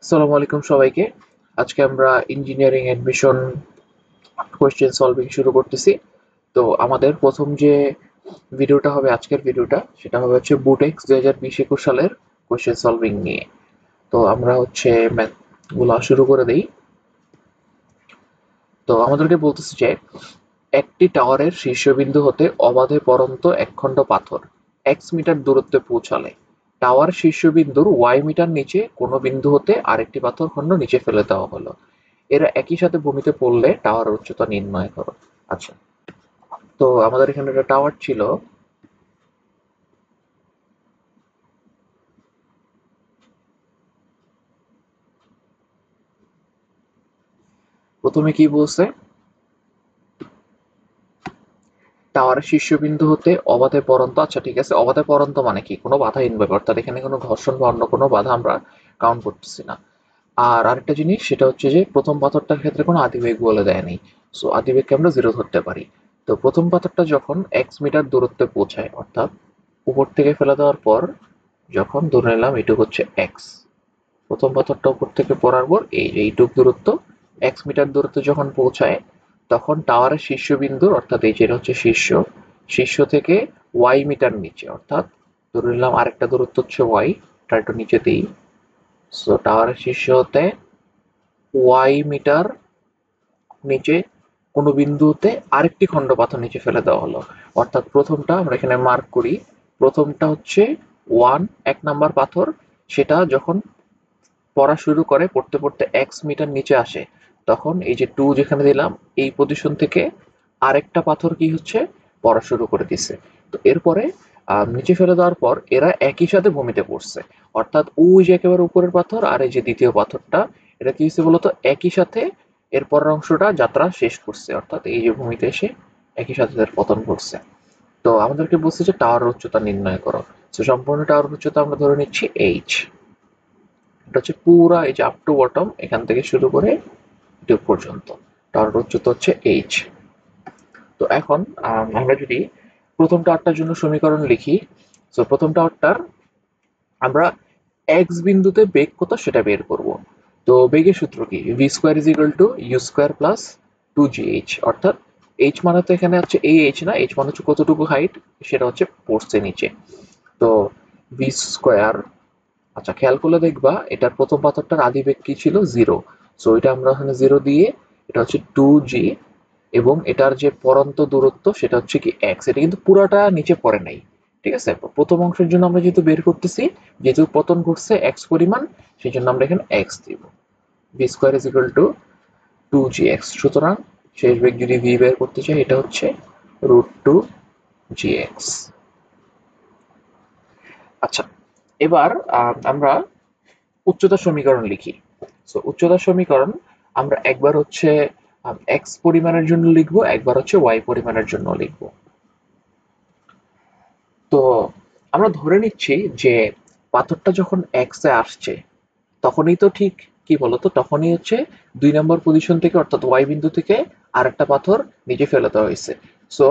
আসসালামু আলাইকুম সবাইকে। আজকে আমরা ইঞ্জিনিয়ারিং অ্যাডমিশন কোয়েশ্চেন সলভিং শুরু করতেছি। তো আমাদের প্রথম যে ভিডিওটা হবে, আজকের ভিডিওটা সেটা হবে হচ্ছে বুটেক্স 2020-21 সালের কোয়েশ্চেন সলভিং নিয়ে। তো আমরা হচ্ছে ম্যাথ গুলা শুরু করে দেই। তো আমাদেরকে বলতেছে যে একটি টাওয়ারের শীর্ষবিন্দু হতে অবাধে পড়ন্ত একখণ্ড পাথর x মিটার দূরত্বে পৌঁছালে টাওয়ার শীর্ষবিন্দুর y মিটার নিচে কোনো বিন্দু হতে আরেকটি পাথর খণ্ড নিচে ফেলে দেওয়া হলো। এরা একই সাথে ভূমিতে পড়লে টাওয়ারের উচ্চতা নির্ণয় করো। আচ্ছা, তো আমাদের এখানে একটা টাওয়ার ছিল। প্রথমে কি বলছে? টাওয়ারের শীর্ষবিন্দু হতে অবাধে পড়ন্ত। আচ্ছা ঠিক আছে, অবাধে পড়ন্ত মানে কি? কোনো বাধাহীন ভাবে, অর্থাৎ এখানে কোনো ঘর্ষণ বা অন্য কোনো বাধা আমরা কাউন্ট করতেছি না। আর আরেকটা জিনিস সেটা হচ্ছে যে প্রথম পাথরটার ক্ষেত্রে কোনো আদিবেগ বলে দেয়নি। সো আদিবেগকে আমরা জিরো ধরতে পারি। তো প্রথম পাথরটা যখন এক্স মিটার দূরত্বে পৌঁছায়, অর্থাৎ উপর থেকে ফেলে দেওয়ার পর যখন ধরে নিলাম এটুকু হচ্ছে এক্স, প্রথম পাথরটা উপর থেকে পড়ার পর এই যে এইটুক দূরত্ব এক্স মিটার দূরত্বে যখন পৌঁছায়, তখন টাওয়ারের শীর্ষবিন্দুর, অর্থাৎ এই যেটা হচ্ছে শীর্ষ, শীর্ষ থেকে ওয়াই মিটার নিচে, অর্থাৎ ধরে নিলাম আরেকটা দূরত্ব হচ্ছে ওয়াই, এটা একটু নিচে দিই। সো টাওয়ারের শীর্ষ হতে ওয়াই মিটার নিচে কোনো বিন্দুতে আরেকটি খণ্ড পাথর নিচে ফেলে দেওয়া হলো। অর্থাৎ প্রথমটা আমরা এখানে মার্ক করি, প্রথমটা হচ্ছে ওয়ান, এক নাম্বার পাথর। সেটা যখন পড়া শুরু করে, পড়তে পড়তে এক্স মিটার নিচে আসে, তখন এই যে টু যেখানে দিলাম এই পজিশন থেকে আরেকটা পাথর কি হচ্ছে পড়া শুরু করে দিছে। তো এরপরে নিচে ফেলে দেওয়ার পর এরা একই সাথে ভূমিতে পড়ছে, অর্থাৎ ওই যে একেবারে উপরের পাথর আর এই যে দ্বিতীয় পাথরটা, এটা কি হচ্ছে বলতো, একই সাথে এর পরের অংশটা যাত্রা শেষ করছে, অর্থাৎ এই যে ভূমিতে এসে একই সাথে তার পতন ঘটছে। তো আমাদেরকে বলছে যে টাওয়ার উচ্চতা নির্ণয় করো। তো সম্পূর্ণ টাওয়ার উচ্চতা আমরা ধরে নিচ্ছি এইচ। এটা হচ্ছে পুরা এই যে আপ টু বটম, এখান থেকে শুরু করে এটুক পর্যন্ত টাওয়ারের উচ্চতা হচ্ছে এইচ। তো এখন আমরা যদি প্রথম টাওয়ারটার জন্য সমীকরণ লিখি, তো প্রথম টাওয়ারটার আমরা এক্স বিন্দুতে বেগ কত সেটা বের করব। তো বেগের সূত্র কি? V square is equal to U square plus two G H, অর্থাৎ এইচ মানে তো এখানে হচ্ছে এই এইচ না, এইচ মানে হচ্ছে কতটুকু হাইট সেটা হচ্ছে পড়ছে নিচে। তো ভি স্কোয়ার, আচ্ছা খেয়াল করলে দেখবা এটার প্রথম পাথরটার আদি বেগ কি ছিল? জিরো। সো এটা আমরা এখানে জিরো দিয়ে, এটা হচ্ছে টু জি, এবং এটার যে পরন্ত দূরত্ব সেটা হচ্ছে কি এক্স। এটা কিন্তু পুরাটা নিচে পড়ে নাই, ঠিক আছে? প্রথম অংশের জন্য আমরা যেহেতু বের করতেছি, যেহেতু পতন ঘটছে এক্স পরিমাণ, সেই জন্য আমরা এখানে এক্স দিব। V square is equal to two G X. সুতরাং শেষ বেগ যদি ভি বের করতে চাই, এটা হচ্ছে রুট টু জি এক্স। আচ্ছা, এবার আমরা উচ্চতার সমীকরণ লিখি। সো উচ্চতার সমীকরণ আমরা একবার হচ্ছে এক্স পরিমাণের জন্য লিখবো, একবার হচ্ছে ওয়াই পরিমাণের জন্য লিখবো। তো আমরা ধরে নিচ্ছি যে পাথরটা যখন এক্স এ আসছে, তখনই তো ঠিক কি বলতো, তখনই হচ্ছে দুই নম্বর পজিশন থেকে, অর্থাৎ ওয়াই বিন্দু থেকে আরেকটা পাথর নিচে ফেলে দেওয়া হয়েছে। সো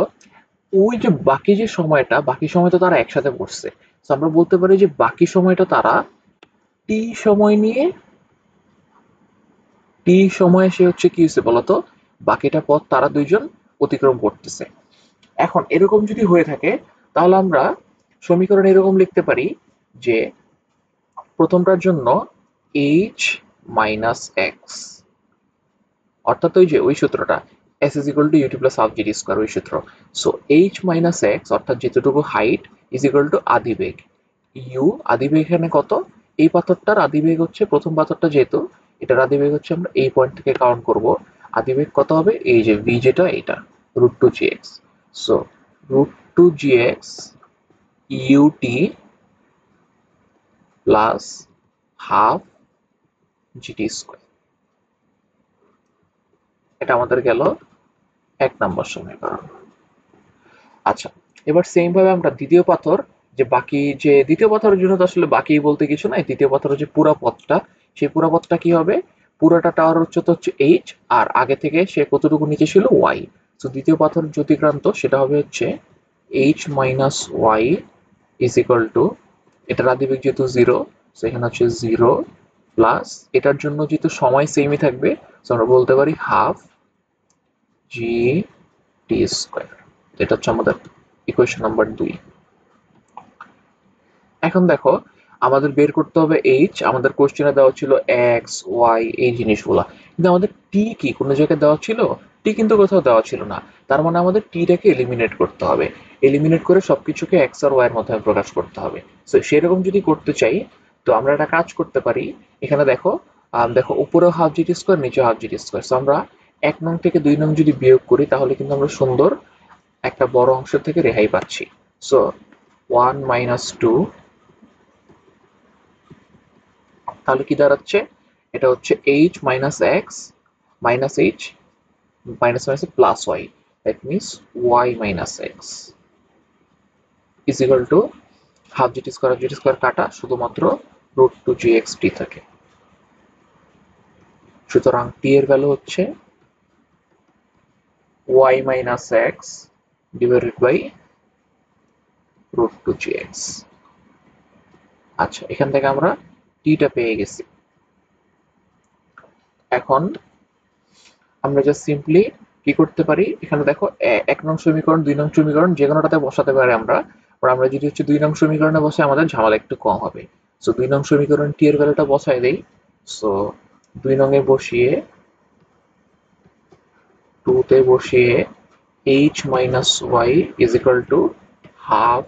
ওই যে বাকি যে সময়টা, বাকি সময় তো তারা একসাথে পড়ছে। তো আমরা বলতে পারি যে বাকি সময়টা তারা টি সময় নিয়ে, টি সময়ে সে হচ্ছে কি হয়েছে বলতো, বাকিটা পথ তারা দুইজন অতিক্রম করতেছে। এখন এরকম যদি হয়ে থাকে, তাহলে আমরা সমীকরণ এরকম লিখতে পারি যে প্রথমটার জন্য এইচ মাইনাস এক্স, অর্থাৎ ওই যে ওই সূত্রটা S is equal to UT plus half GD square, ওই সূত্র। সো এইচ মাইনাস এক্স, অর্থাৎ যেতটুকু হাইট, ইজ ইকুয়াল টু আদিবেগ। ইউ আদিবেগ এখানে কত? এই পাথরটার আদিবেগ হচ্ছে, প্রথম পাথরটা যেহেতু, এটার আদিবেগ হচ্ছে আমরা এই পয়েন্ট থেকে কাউন্ট করব। আদিবেগ কত হবে? এই যে ভি যেটা, এটা root two G X. So root two G X UT plus half GT square. এটা আমাদের গেল এক নম্বর সমীকরণ। আচ্ছা, এবার সেম ভাবে আমরা দ্বিতীয় পাথর, যে বাকি যে দ্বিতীয় পাথরের জন্য তো আসলে বাকি বলতে কিছু নাই, দ্বিতীয় পাথরের যে পুরা পথটা, সেই পুরা পথটা কি হবে? পুরাটা টাওয়ার উচ্চতা হচ্ছে এইচ, আর আগে থেকে সে কতটুকু নিচে ছিল? ওয়াই। তো দ্বিতীয় পাথর জ্যোতিক্রান্ত সেটা হবে হচ্ছে H minus Y is equal to, এটার আদিবেগ যেহেতু জিরো, সেখানে হচ্ছে জিরো প্লাস এটার জন্য যেহেতু সময় সেমই থাকবে, তো আমরা বলতে পারি হাফ জি টি স্কোয়ার। এটা হচ্ছে আমাদের ইকুয়েশন নাম্বার 2। এখন দেখো আমাদের বের করতে হবে এইচ। আমাদের কোশ্চেনে দেওয়া ছিল এক্স ওয়াই এই জিনিসগুলা, কিন্তু আমাদের টি কি কোনো জায়গায় দেওয়া ছিল? টি কিন্তু কোথাও দেওয়া ছিল না। তার মানে আমাদের টিটাকে এলিমিনেট করতে হবে। এলিমিনেট করে সবকিছুকে এক্স আর ওয়াই এর মাধ্যমে প্রকাশ করতে হবে। তো সেরকম যদি করতে চাই, তো আমরা একটা কাজ করতে পারি। এখানে দেখো, দেখো উপরেও হাফ জিটি স্কোয়ার, নিচে হাফ জিটি স্কোয়ার। তো আমরা 1 নং থেকে 2 নং যদি বিয়োগ করি, তাহলে কিন্তু আমরা সুন্দর একটা বড় অংশ থেকে রেহাই পাচ্ছি। সো 1 - 2, তাহলে কি দাঁড়াচ্ছে? এটা হচ্ছে H minus X minus H minus minus plus Y, that means Y minus X is equal to half GT square কাটা, শুধুমাত্র √2gxt থাকে। সুতরাং টি এর ভ্যালু হচ্ছে Y minus X divided by √2gx। আচ্ছা, এখান থেকে আমরা টিটা পেয়ে গেছি। এখন আমরা জাস্ট সিম্পলি কি করতে পারি, এখানে দেখো 1 নং সমীকরণ 2 নং সমীকরণ যে কোনোটাতে বসাতে পারি আমরা। আমরা যদি হচ্ছে 2 নং সমীকরণে বসে, আমাদের ঝামেলা একটু কম হবে। সো 2 নং সমীকরণ টি এর ভ্যালুটা বসাই দেই। সো 2 নং এ বসিয়ে 2 তে বসিয়ে H minus Y is equal to half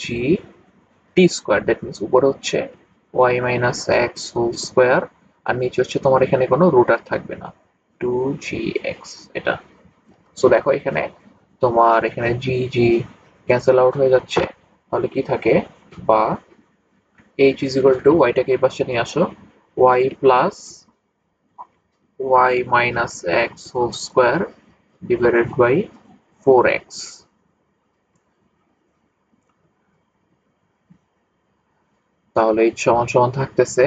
G T square, that means উপরে হচ্ছে Y minus X whole square, আর নিচে হচ্ছে তোমার এখানে কোনো রুট আর থাকবে না, 2gx এটা। সো দেখো এখানে তোমার এখানে জি জি ক্যান্সেল আউট হয়ে যাচ্ছে। তাহলে কি থাকে, বা এইচ ইজ ইকুয়াল টু, ওয়াইটাকে এই পাশে নিয়ে আসো, Y plus Y minus X whole square divided by 4x। তাহলে এইচ সমান সমান থাকতেছে,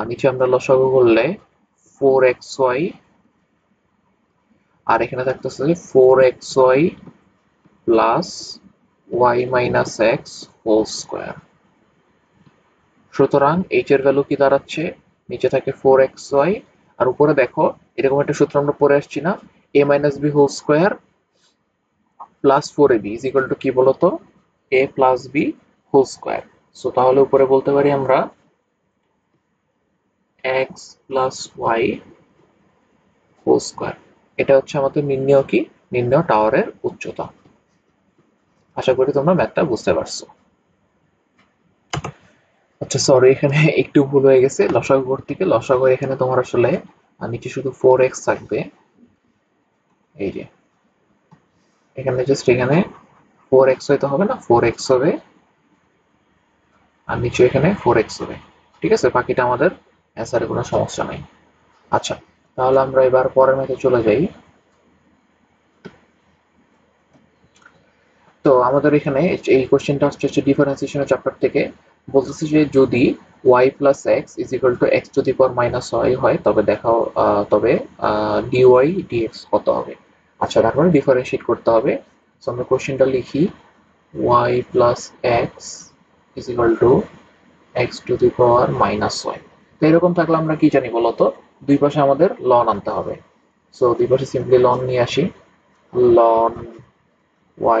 নিচে আমরা লসাগু করলে 4xy, আর এখানে থাকতেছে 4xy plus Y minus X whole square. সুতরাং এইচ এর ভ্যালু কি দাঁড়াচ্ছে, নিচে থাকে 4xy, আর উপরে দেখো এরকম একটা সূত্র আমরা পড়ে আসছি না, a minus B whole square plus 4ab is equal to কি বলতো, a plus B whole square. So তাহলে উপরে বলতে পারি আমরা x plus Y whole square. এটা হচ্ছে আমাদের নির্ণয় কি, নির্ণয় টাওয়ারের উচ্চতা। আশা করি তোমরা ম্যাথটা বুঝতে পারছো। আচ্ছা সরি, এখানে একটু ভুল হয়ে গেছে। লসাগু করতে গিয়ে লসাগু এখানে তোমার আসলে নিচে শুধু 4x থাকবে, এই যে এখানে জাস্ট এখানে 4x হইতে হবে না, 4x হবে, আর নিচে এখানে 4x হবে। ঠিক আছে, বাকিটা আমাদের অ্যান্সারে কোনো সমস্যা নাই। আচ্ছা, তাহলে আমরা এবার পরের ম্যাথে চলে যাই। তো আমাদের এখানে এই কোশ্চেনটা হচ্ছে ডিফারেন্সিয়েশনের চ্যাপ্টার থেকে। বলতেছে যে যদি y plus X is equal to X to the power minus Y হয়, তবে দেখাও তবে ডিওয়াই ডিএক্স কত হবে। আচ্ছা, তারপরে ডিফারেন্সিয়েট করতে হবে। সো আমরা কোশ্চেনটা লিখি, y plus X is equal to X to the power minus Y. তো এরকম থাকলে আমরা কি জানি বলতো, দুই পাশে আমাদের লন আনতে হবে। সো দুই পাশে সিম্পলি লন নিয়ে আসি, ln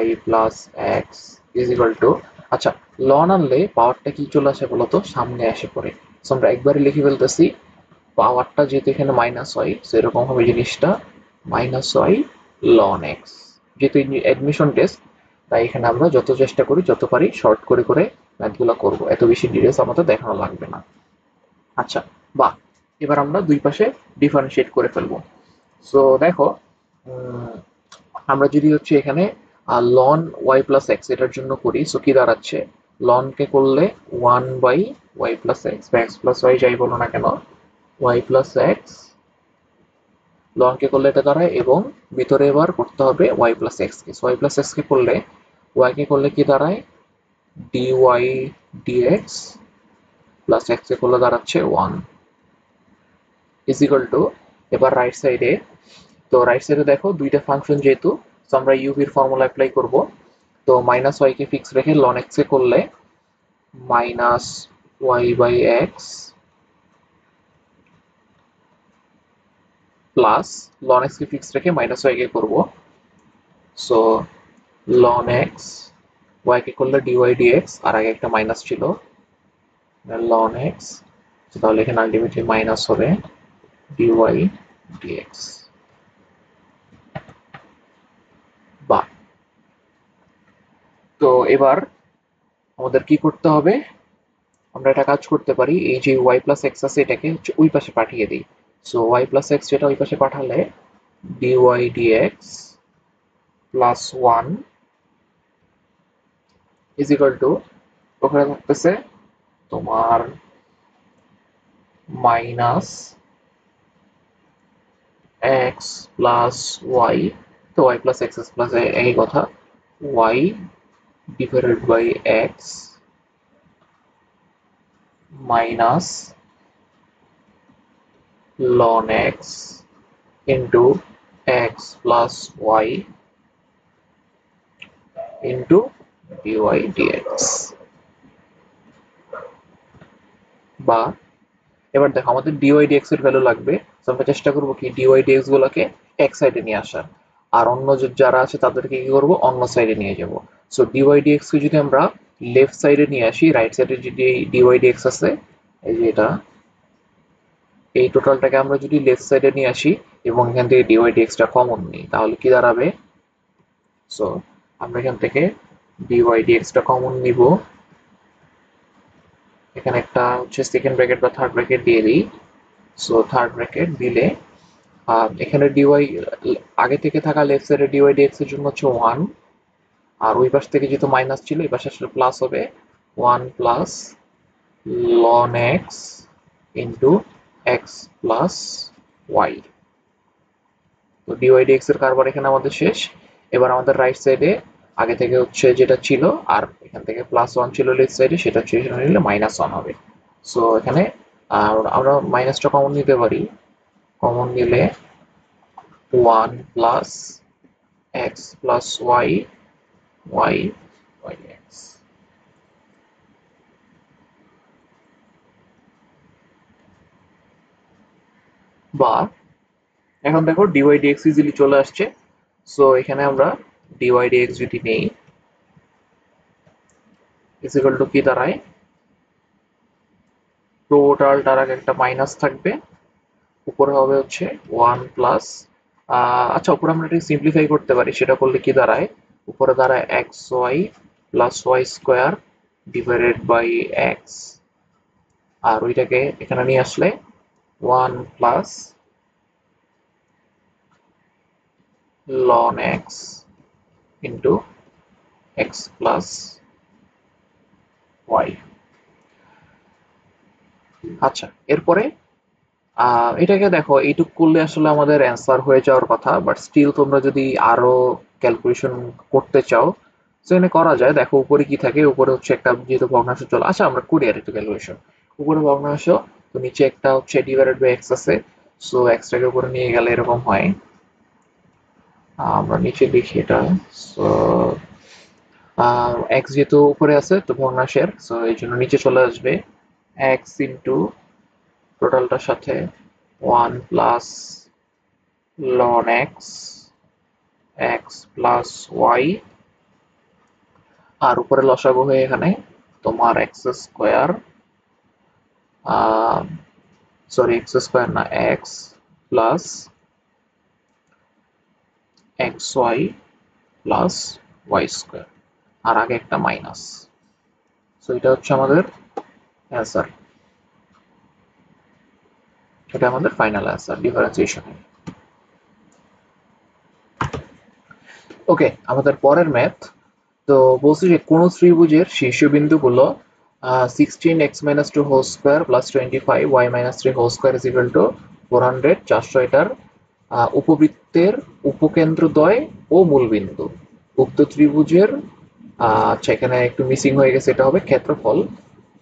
y plus X is equal to, আচ্ছা লন আনলে পাওয়ারটা কি চলে আসে বলতো, সামনে এসে পড়ে। সো আমরা একবারে লিখে ফেলতেছি, পাওয়ারটা যেহেতু এখানে মাইনাস ওয়াই, সেরকম হবে জিনিসটা মাইনাস ওয়াই লন এক্স। যেহেতু অ্যাডমিশন টেস্ট, তাই এখানে আমরা যত চেষ্টা করি যত পারি শর্ট করে করে ম্যাথগুলো করবো, এত বেশি ডিটেলস আমাদের দেখানো লাগবে না। আচ্ছা, বাহ, এবার আমরা দুই পাশে ডিফারেন্সিয়েট করে ফেলবো। সো দেখো, আমরা যদি হচ্ছে এখানে লন ওয়াই প্লাস এক্স এটার জন্য করি, সো কি দাঁড়াচ্ছে, লনকে করলে 1/y প্লাস এক্স বা এক্স প্লাস ওয়াই যাই বলো না কেন, ওয়াই প্লাস এক্স, লনকে করলে এটা দাঁড়ায়, এবং ভিতরে এবার করতে হবে ওয়াই প্লাস এক্স কে। ওয়াই প্লাস এক্স কে করলে, ওয়াই কে করলে কি দাঁড়ায়, ডিওয়াই ডিএক্স প্লাস এক্স কে করলে দাঁড়াচ্ছে 1 ইজ ইকুয়াল টু, এবার রাইট সাইডে, তো রাইট সাইডে দেখো দুইটা ফাংশন যেহেতু, তো আমরা ইউভির ফর্মুলা অ্যাপ্লাই করব। তো মাইনাস ওয়াই কে ফিক্স রেখে লন এক্স এ করলে minus Y by X plus ln X কে ফিক্স রেখে মাইনাস ওয়াই কে করবো, সো লন এক্স ওয়াই কে করলে ডিওয়াই ডিএক্স, আর আগে একটা মাইনাস ছিল লন এক্স, তাহলে এখানে আলটিমেটলি মাইনাস হবে ডিওয়াই ডিএক্স। বা তো এবার আমাদের কি করতে হবে, আমরা একটা কাজ করতে পারি, এই যে ওয়াই প্লাস এক্স আছে এটাকে ওই পাশে পাঠিয়ে দিই। সো ওয়াই প্লাস এক্স যেটা ওই পাশে পাঠালে dy dx plus one is equal to, ওখানে থাকতেছে তোমার মাইনাস এক্স প্লাস ওয়াই, তো ওয়াই প্লাস এক্স প্লাস একই কথা, Y divided by X minus ln x into x plus y into dy dx। বা এবার দেখো আমাদের dy dx এর ভ্যালু লাগবে, তো আমরা চেষ্টা করবো কি dy dx গুলোকে এক সাইডে নিয়ে আসার, আর অন্য যারা আছে তাদেরকে কি করব অন্য সাইডে নিয়ে যাব। সো dy dx কে যদি আমরা লেফট সাইডে নিয়ে আসি, রাইট সাইডে যদি dy dx আছে এই যে এটা, এই টোটালটাকে আমরা যদি লেফট সাইডে নিয়ে আসি এবং এখান থেকে dy dx টা কমন নিই, তাহলে কি দাঁড়াবে, সো আমরা এখান থেকে dy dx টা কমন নিব, এখানে একটা হচ্ছে সেকেন্ড ব্র্যাকেট বা থার্ড ব্র্যাকেট দিয়ে দিই। সো থার্ড ব্র্যাকেট দিলে এখানে dy আগে থেকে থাকা লেফট সাইডে dy dx এর জন্য হচ্ছে 1, আর ওই পাশ থেকে যেহেতু মাইনাস ছিল এই পাশে আসলে প্লাস হবে 1 plus ln x into x plus y। তো dy dx এর কারবার এখানে আমাদের শেষ। এবার আমাদের রাইট সাইডে আগে থেকে হচ্ছে যেটা ছিল, আর এখান থেকে প্লাস ওয়ান ছিল লেফট সাইডে, সেটা সেখানে নিলে মাইনাস ওয়ান হবে। সো এখানে আমরা মাইনাসটা কমন নিতে পারি, কমন নিলে one plus X plus Y Y Y X. বা এখন দেখো ডিওয়াই ডিএক্স ইজিলি চলে আসছে। সো এখানে আমরা ডিওয়াই ডিএক্স যদি নেই ইজ ইকুয়াল টু কি দাঁড়ায়, টোটালটার আগে একটা মাইনাস থাকবে, উপরে হবে হচ্ছে ওয়ান প্লাস, আচ্ছা উপরে আমরা এটা সিম্পলিফাই করতে পারি, সেটা করলে কি দাঁড়ায়, উপরে দাঁড়ায় X Y plus Y square divided by X, আর ওইটাকে এখানে নিয়ে আসলে one plus ln x into X plus Y. আচ্ছা এরপরে এটাকে দেখো এইটুক করলে আসলে আমাদের অ্যান্সার হয়ে যাওয়ার কথা, বাট স্টিল তোমরা যদি আরো ক্যালকুলেশন করতে চাও সেখানে করা যায়। দেখো উপরে কি থাকে, উপরে হচ্ছে একটা যেহেতু ভগ্নাংশ চলে, আচ্ছা আমরা করি আর একটু ক্যালকুলেশন। উপরে ভগ্নাংশ, তো নিচে একটা হচ্ছে ডিভাইডেড বাই এক্স আছে, সো এক্সটাকে উপরে নিয়ে গেলে এরকম হয়, আমরা নিচে লিখি এটা। সো এক্স যেহেতু উপরে আছে তো ভগ্নাংশের, সো এই জন্য নিচে চলে আসবে এক্স ইন্টু টোটালটার সাথে one plus ln x x plus Y, আর উপরে লসাগু হয়ে এখানে তোমার X square, sorry X square না X plus X Y plus Y square, আর আগে একটা মাইনাস। সো এটা হচ্ছে আমাদের অ্যান্সার, এটা আমাদের ফাইনাল অ্যান্সার ডিফারেন্সিয়েশনের। ওকে আমাদের পরের ম্যাথ, তো বলছি যে কোন ত্রিভুজের শীর্ষবিন্দুগুলো 16x-2 whole square plus 25y-3 whole square is equal to 400, 400 এটার উপবৃত্তের উপকেন্দ্রদ্বয় ও মূলবিন্দু। উক্ত ত্রিভুজের আচ্ছা এখানে একটু মিসিং হয়ে গেছে, এটা হবে ক্ষেত্রফল।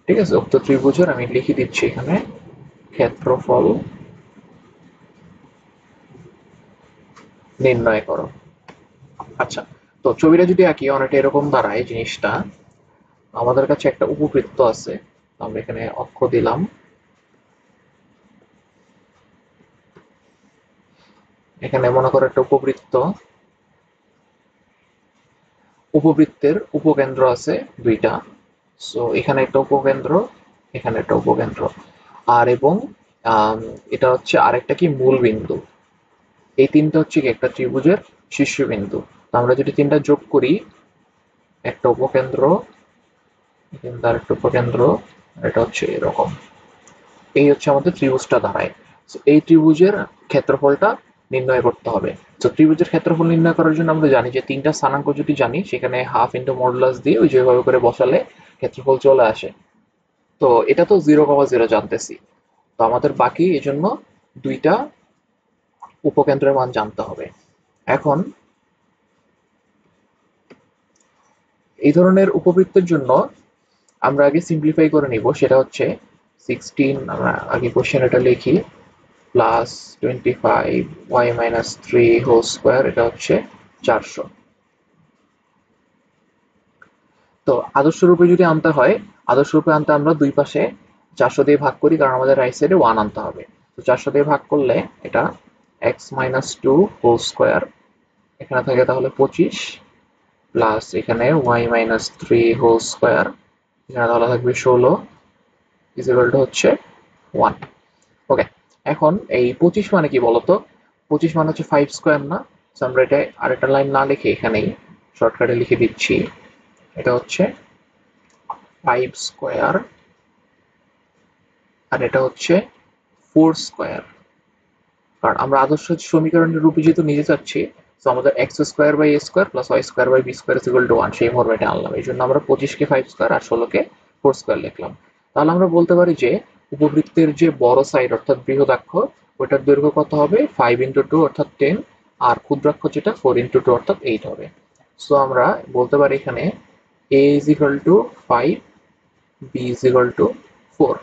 ঠিক আছে, উক্ত ত্রিভুজের আমি লিখে দিচ্ছি এখানে ক্ষেত্রফল নির্ণয় করো। আচ্ছা তো ছবিটা যদি আঁকি অনেকটা এরকম দাঁড়ায় জিনিসটা, আমাদের কাছে একটা উপবৃত্ত আছে, আমরা এখানে অক্ষ দিলাম, এখানে মনে করো একটা উপবৃত্তের উপকেন্দ্র আছে দুইটা। সো এখানে একটা উপকেন্দ্র, এখানে একটা উপকেন্দ্র, আর এবং আম, এটা হচ্ছে আরেকটা কি মূল বিন্দু। এই তিনটা হচ্ছে কি একটা ত্রিভুজের শীর্ষবিন্দু। তো আমরা যদি তিনটা যোগ করি, একটা উপকেন্দ্র, এখানে তার একটা উপকেন্দ্র, আর এটা হচ্ছে এরকম, এই হচ্ছে আমাদের ত্রিভুজটা দাঁড়ায়। তো এই ত্রিভুজের ক্ষেত্রফলটা নির্ণয় করতে হবে। তো ত্রিভুজের ক্ষেত্রফল নির্ণয় করার জন্য আমরা জানি যে তিনটা স্থানাঙ্ক যদি জানি, সেখানে হাফ ইন্টু মডুলাস দিয়ে ওই যেভাবে করে বসালে ক্ষেত্রফল চলে আসে। তো এটা তো 0,0 জানতেছি। তো আমাদের বাকি এই জন্য দুইটা উপকেন্দ্রের মান জানতে হবে। এখন এই ধরনের উপবৃত্তের জন্য আমরা আগে সিম্পলিফাই করে নিব। সেটা হচ্ছে 16, আমরা আগে কোশ্চেন এটা লিখি, প্লাস 25y-3 হোল স্কোয়ার, এটা হচ্ছে 400। তো আদর্শ রূপে যদি আনতে হয়, আদর্শ রূপে আনতে আমরা দুই পাশে 400 দিয়ে ভাগ করি, কারণ আমাদের রাইট সাইডে 1 আনতে হবে। তো 400 দিয়ে ভাগ করলে এটা x-2 হোল স্কোয়ার, এখানে থাকে তাহলে 25, প্লাস এখানে y-3 হোল স্কোয়ার, এখানে তাহলে থাকবে 16, ইকুয়াল টু হচ্ছে 1। ওকে, এখন এই 25 মানে কি বলতো? 25 মানে হচ্ছে 5 স্কোয়ার না? So আমরা এটা আরেকটা লাইন না লিখে এখানেই শর্টকাটে লিখে দিচ্ছি। এটা হচ্ছে 5 স্কোয়ার, আর এটা হচ্ছে 4 স্কোয়ার। কারণ আমরা আদর্শ সমীকরণের রূপে যেহেতু নিতে চাচ্ছি, তো আমাদের X square by A square plus Y square by B square is equal to 1 সেই ফরম্যাটে আনলাম। এই জন্য আমরা 25 কে 5 স্কোয়ার আর 16 কে 4 স্কোয়ার লিখলাম। তাহলে আমরা বলতে পারি যে উপবৃত্তের যে বড় সাইড অর্থাৎ বৃহদাক্ষ, ওটার দৈর্ঘ্য কত হবে? 5 ইন্টু 2 অর্থাৎ 10, আর ক্ষুদ্রাক্ষ যেটা 4 ইন্টু 2 অর্থাৎ 8 হবে। সো আমরা বলতে পারি এখানে a is equal two 5, b is equal two 4।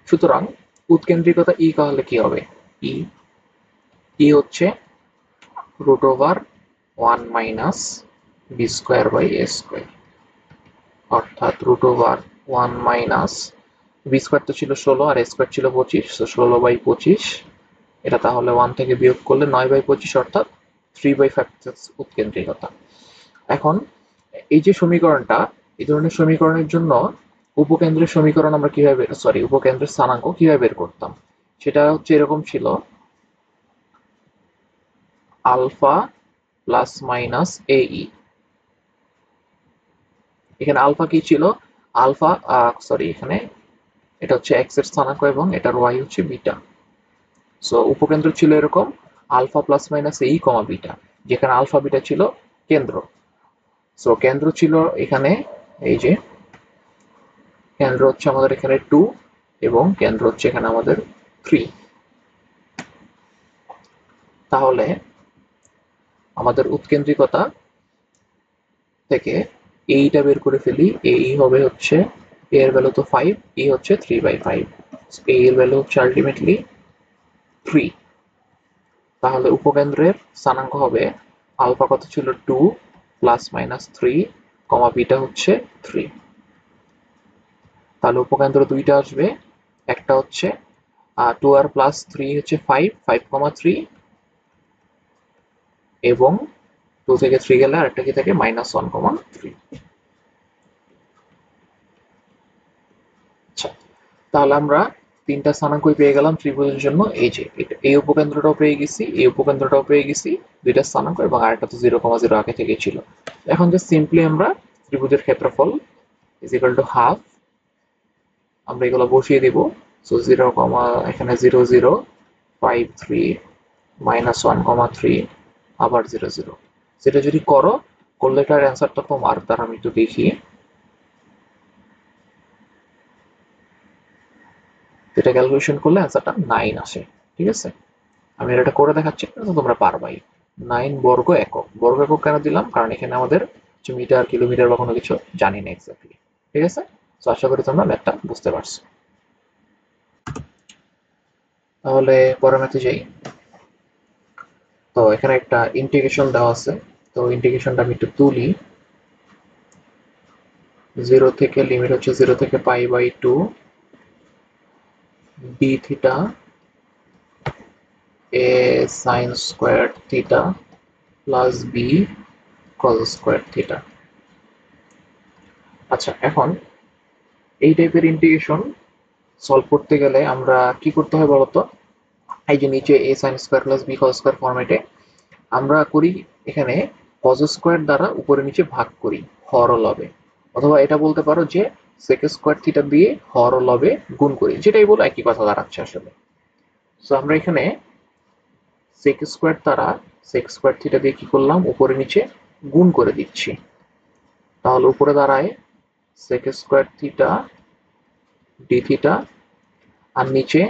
সুতরাং উৎকেন্দ্রিকতা ই তাহলে কি হবে? ই ই হচ্ছে root over 1 minus B square by A square, অর্থাৎ root over 1 minus B square তো ছিল 16 আর এ স্কোয়ার ছিল 25, তো 16/25, এটা তাহলে 1 থেকে বিয়োগ করলে 9/25, অর্থাৎ 3/5 উৎকেন্দ্রিকতা। এখন এই যে সমীকরণটা, এই ধরনের সমীকরণের জন্য উপকেন্দ্রের সমীকরণ আমরা কিভাবে, সরি, উপকেন্দ্রের স্থানাঙ্ক কিভাবে বের করতাম? সেটা হচ্ছে এরকম ছিল, আলফা প্লাস মাইনাস এ ই। এখানে আলফা কি ছিল? আলফা, সরি, এখানে এটা হচ্ছে এক্স এর স্থানাঙ্ক এবং এটার ওয়াই হচ্ছে বিটা। সো উপকেন্দ্র ছিল এরকম, আলফা প্লাস মাইনাস এই কমা বিটা, যেখানে আলফা বিটা ছিল কেন্দ্র। সো কেন্দ্র ছিল এখানে, এই যে কেন্দ্র হচ্ছে আমাদের এখানে 2 এবং কেন্দ্র হচ্ছে এখানে আমাদের 3। তাহলে আমাদের উৎকেন্দ্রিকতা থেকে এইটা বের করে ফেলি। এই হবে হচ্ছে, এর ভ্যালু তো 5, এই হচ্ছে 3/5, এর ভ্যালু হচ্ছে আলটিমেটলি 3। তাহলে উপকেন্দ্রের স্থানাঙ্ক হবে, আলফা কত ছিল? 2 প্লাস মাইনাস 3 কমা বিটা হচ্ছে 3। তাহলে উপকেন্দ্র দুইটা আসবে, একটা হচ্ছে 2 আর প্লাস 3 হচ্ছে 5, 5,3, এবং 2 থেকে 3 গেলে আরেকটা কি থাকে? -1,3। আচ্ছা, তাহলে আমরা তিনটা স্থানাঙ্কই পেয়ে গেলাম ত্রিভুজের জন্য। এই যে এই উপকেন্দ্রটাও পেয়ে গেছি, এই উপকেন্দ্রটাও পেয়ে গেছি, দুইটা স্থানাঙ্ক, এবং আরেকটা তো 0,0 আগে থেকে ছিল। এখন যে সিম্পলি আমরা ত্রিভুজের ক্ষেত্রফল ইজ ইকুয়াল টু হাফ, আমরা এগুলো বসিয়ে দিব। সো 0, এখানে 0,053 -1,3 আবার 0,0, সেটা যদি করলে এটার অ্যান্সারটা তোমার দ্বারা আমি একটু দেখি। এটা ক্যালকুলেশন করলে অ্যান্সারটা 9 আসে। ঠিক আছে, আমি এটা করে দেখাচ্ছি, তোমরা পারবাই। 9 বর্গ একক। বর্গ একক কেন দিলাম? কারণ এখানে আমাদের মিটার, কিলোমিটার বা কোনো কিছু জানি না এক্স্যাক্টলি। ঠিক আছে, তো আশা করি তোমরা ম্যাথটা বুঝতে পারছো। তাহলে পরের ম্যাথে যাই। তো এখানে একটা ইন্টিগ্রেশন দেওয়া আছে, তো ইন্টিগ্রেশনটা আমি একটু তুলি। 0 থেকে লিমিট হচ্ছে 0 থেকে π/2 D theta A sine square theta plus B cos square theta. আচ্ছা, এখন এই টাইপের ইন্টিগ্রেশন সলভ করতে গেলে আমরা কি করতে হয় বলতো? এই যে নিচে এ sine square plus B cos square ফরম্যাটে আমরা করি এখানে কজ স্কোয়ার দ্বারা উপরে নিচে ভাগ করি হর ও লবে, অথবা এটা বলতে পারো যে সেক স্কোয়ার থিটা দিয়ে হর ও লবে গুণ করি, যেটাই বলো একই কথা দাঁড়াচ্ছে আসলে। সো আমরা এখানে সেক স্কোয়ার দ্বারা সেক স্কোয়ার থিটা দিয়ে কি করলাম, উপরে নিচে গুণ করে দিচ্ছি, তাহলে উপরে দাঁড়ায় sec square theta d theta, আর নিচে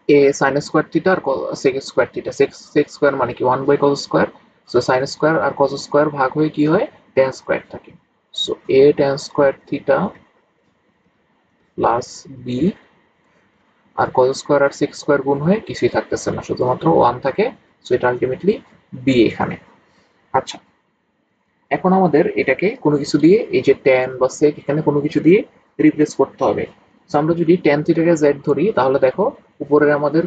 এ সাইন স্কোয়ার থিটা আর sec square theta. Sec square মানে কি 1/cos square, so sine square আর cos স্কোয়ার ভাগ হয়ে কি হয়, tan স্কোয়ার থাকে। So a tan square theta plus b, আর cos স্কোয়ার আর sec স্কোয়ার গুণ হয়ে কিছুই থাকতেছে না, শুধুমাত্র 1 থাকে। সো এটা আলটিমেটলি বি এখানে। আচ্ছা, এখন আমাদের এটাকে কোনো কিছু দিয়ে, এই যে tan বা sec এখানে কোনো কিছু দিয়ে রিপ্লেস করতে হবে। সো আমরা যদি tan থিটাকে z ধরি, তাহলে দেখো উপরের আমাদের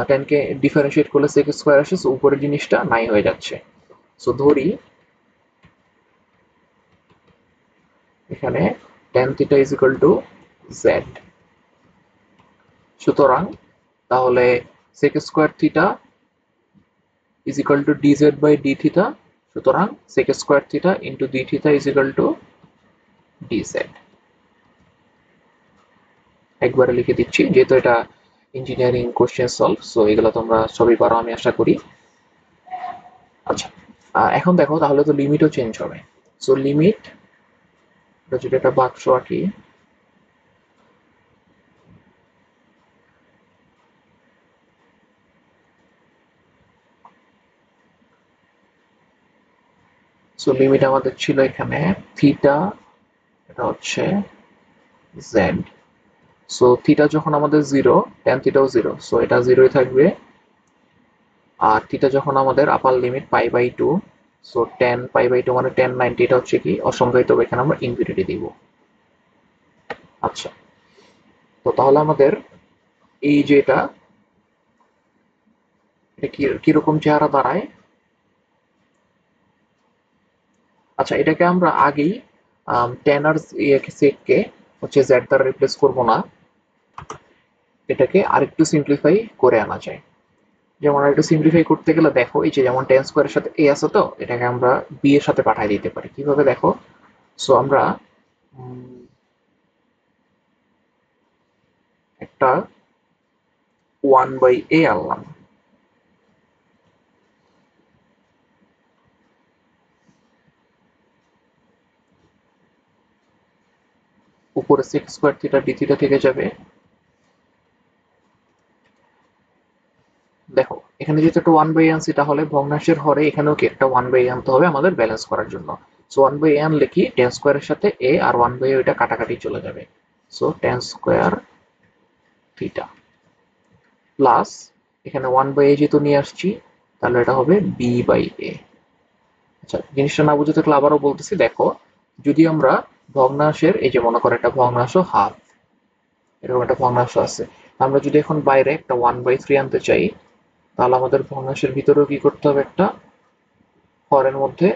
tan কে ডিফারেন্সিয়েট করলে sec স্কোয়ার আসে, সো উপরের জিনিসটা নাই হয়ে যাচ্ছে। সো ধরি এখানে tan theta is equal two z, সুতরাং তাহলে sec square theta is equal to dz by d theta, সুতরাং sec square theta into d theta is equal to dz। একবারে লিখে দিচ্ছি, যেহেতু এটা ইঞ্জিনিয়ারিং কোশ্চেন সলভ, সো এগুলো তোমরা সবই পারো আমি আশা করি। আচ্ছা, এখন দেখো তাহলে তো লিমিটও চেঞ্জ হবে। সো লিমিট, যদি একটা বাক্স আঁকি, সো লিমিট আমাদের ছিল এখানে থিটা, এটা হচ্ছে জেড। সো থিটা যখন আমাদের জিরো, ট্যান থিটাও জিরো, সো এটা জিরোই থাকবে। আর থিটা যখন আমাদের upper limit pi by two, so tan pi by two মানে 1090, এটা হচ্ছে কি অসংজ্ঞায়িত, এখানে আমরা ইনফিনিটি দিব। আচ্ছা, তো তাহলে আমাদের এই যে এটা কিরকম চেহারা দাঁড়ায়। আচ্ছা, এটাকে আমরা আগেই টেন আর সেককে হচ্ছে জেড দ্বারা রিপ্লেস করবো না, এটাকে আরেকটু সিম্পলিফাই করে আনা যায়। যেমন আরেকটু সিম্পলিফাই করতে গেলে দেখো, এই যে যেমন টেন স্কোয়ারের সাথে এ আছে, তো এটাকে আমরা বি এর সাথে পাঠিয়ে দিতে পারি। কিভাবে দেখো, সো আমরা একটা 1/a আনলাম, উপরে sec square theta d theta থেকে যাবে। দেখো এখানে যেহেতু একটা 1/a আনছি, তাহলে ভগ্নাংশের হরে এখানেও কি একটা 1/a আনতে হবে আমাদের ব্যালেন্স করার জন্য। সো 1/a আনলে কি tan স্কোয়ারের সাথে a আর 1/a ওইটা কাটাকাটি চলে যাবে। So tan square theta plus এখানে 1/a যেহেতু নিয়ে আসছি, তাহলে এটা হবে b/a। আচ্ছা, জিনিসটা না বুঝে থাকলে আবারও বলতেছি, দেখো যদি আমরা ভগ্নাংশের, এই যে মনে করো একটা ভগ্নাংশ হাফ, এরকম একটা ভগ্নাংশ আছে, আমরা যদি এখন বাইরে একটা 1/3 আনতে চাই, তাহলে আমাদের ভগ্নাংশের ভিতরেও কি করতে হবে, একটা হরের মধ্যে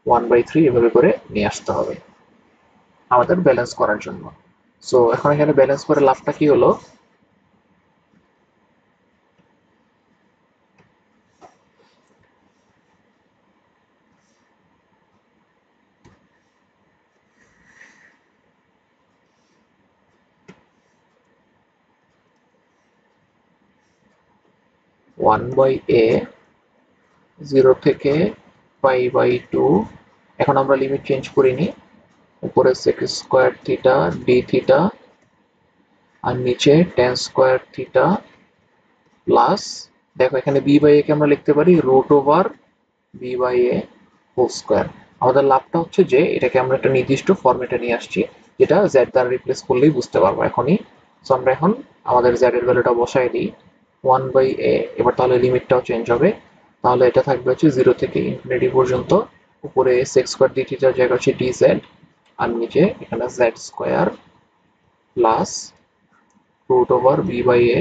1/3 এভাবে করে নিয়ে আসতে হবে আমাদের ব্যালেন্স করার জন্য। সো এখন এখানে ব্যালেন্স করে লাভটা কি হলো, 1/a 0 থেকে π/2। এখন আমরা লিমিট চেঞ্জ করিনি, উপরে sec square theta d theta আর নিচে tan স্কোয়ার থিটা প্লাস, দেখো এখানে b/a কে আমরা লিখতে পারি √b/a হোল স্কোয়ার। আমাদের লাভটা হচ্ছে যে এটাকে আমরা একটা নির্দিষ্ট ফরম্যাটে নিয়ে আসছি, যেটা z দ্বারা রিপ্লেস করলেই বুঝতে পারবো এখনই। সো আমরা এখন আমাদের z এর ভ্যালুটা বসাই দিই 1/a। এবার তাহলে লিমিটটাও চেঞ্জ হবে, তাহলে এটা থাকবে হচ্ছে 0 থেকে ইনফিনিটি পর্যন্ত। উপরে sec স্কোয়ার d থিটার জায়গা হচ্ছে dz, আর নিচে এখানে z square plus √b/a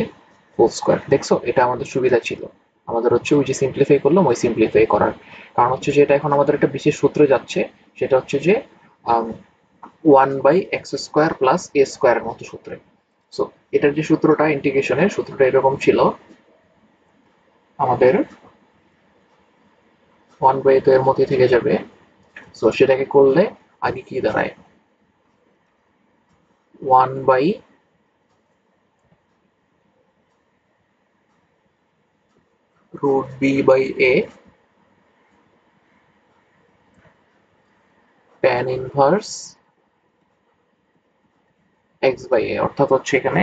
whole square. দেখছো, এটা আমাদের সুবিধা ছিল। আমাদের হচ্ছে ওই যে সিম্পলিফাই করলাম ওই সিম্পলিফাই করার কারণ হচ্ছে যে এটা এখন আমাদের একটা বিশেষ সূত্রে যাচ্ছে, সেটা হচ্ছে যে 1/x² + a² এর মতো সূত্রে। সো এটার যে সূত্রটা ইন্টিগ্রেশনের সূত্রটা এরকম ছিল, আমাদের 1/a তো এর মধ্যে থেকে যাবে। সো সেটাকে করলে আগে কি দাঁড়ায়, 1/√b/a tan ইনভার্স x/a, অর্থাৎ হচ্ছে এখানে